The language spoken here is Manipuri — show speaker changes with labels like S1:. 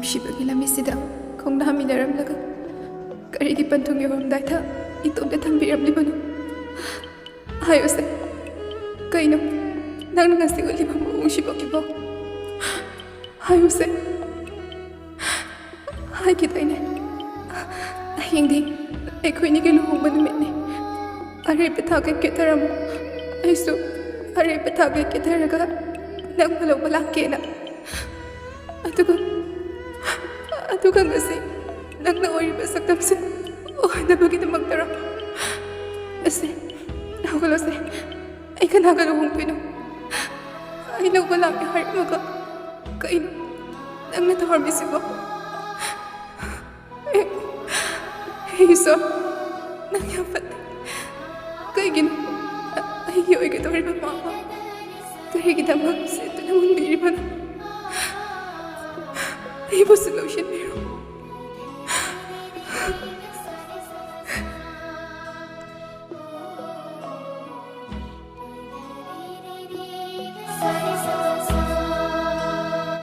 S1: ꯅꯨꯡꯁꯤꯕꯒꯤ ꯂꯝꯕꯤꯁꯤꯗ ꯈꯣꯡꯗꯥꯃꯤꯟꯅꯔꯝꯂꯒ ꯀꯔꯤꯒꯤ ꯄꯟꯊꯨꯡ ꯌꯧꯔꯝꯗꯥꯏꯗ ꯏꯇꯣꯝꯇ ꯊꯝꯕꯤꯔꯝꯂꯤꯕꯅꯣ? ꯍꯥꯏꯌꯨꯁꯦ, ꯀꯩꯅꯣ ꯅꯪꯅ ꯉꯁꯤ ꯎꯠꯂꯤꯕ ꯃꯑꯣꯡꯁꯤꯕꯣ? ꯍꯥꯏꯌꯨꯁꯦ, ꯍꯥꯏꯈꯤꯗꯣꯏꯅꯦ. ꯍꯌꯦꯡꯗꯤ ꯑꯩꯈꯣꯏꯅꯤꯒꯤ ꯂꯨꯍꯣꯡꯕ ꯅꯨꯃꯤꯠꯅꯤ. ꯑꯔꯩꯕ ꯊꯥꯛꯀꯩ ꯀꯦꯊꯔꯝꯃꯣ. ꯑꯩꯁꯨ ꯑꯔꯩꯕ ꯊꯥꯛꯀꯩ ꯀꯦꯊꯔꯒ ꯅꯪꯕꯨ ꯂꯧꯕ ꯂꯥꯛꯀꯦꯅ. ꯑꯗꯨꯒ ꯉꯁꯤ ꯅꯪꯅ ꯑꯣꯏꯔꯤꯕ ꯁꯛꯇꯝꯁꯦ ꯑꯣꯏꯅꯕꯒꯤꯗꯃꯛꯇꯔꯣ? ꯑꯁꯦ, ꯍꯧꯒꯠꯂꯣꯁꯦ. ꯑꯩ ꯀꯅꯥꯒ ꯂꯨꯍꯣꯡꯗꯣꯏꯅꯣ? ꯑꯩ ꯂꯧꯕ ꯂꯥꯛꯀꯦ ꯍꯥꯏꯔꯝꯃꯒ ꯀꯩꯅꯣ ꯅꯪꯅ ꯇꯧꯔꯝꯃꯤꯁꯤꯕꯣ? ꯏꯁꯣꯔ, ꯅꯪ ꯌꯥꯝ ꯐꯠꯇꯦ. ꯀꯩꯒꯤꯅꯣ ꯑꯩꯒꯤ ꯑꯣꯏꯒꯗꯧꯔꯤꯕ ꯃꯥꯃ ꯀꯔꯤꯒꯤꯗꯃꯛ ꯁꯦꯠꯇꯨꯅ ꯃꯨꯟꯕꯤꯔꯤꯕꯅꯣ? ꯑꯩꯕꯨꯁꯨ ꯂꯧꯁꯤꯟꯕꯤꯔꯣ.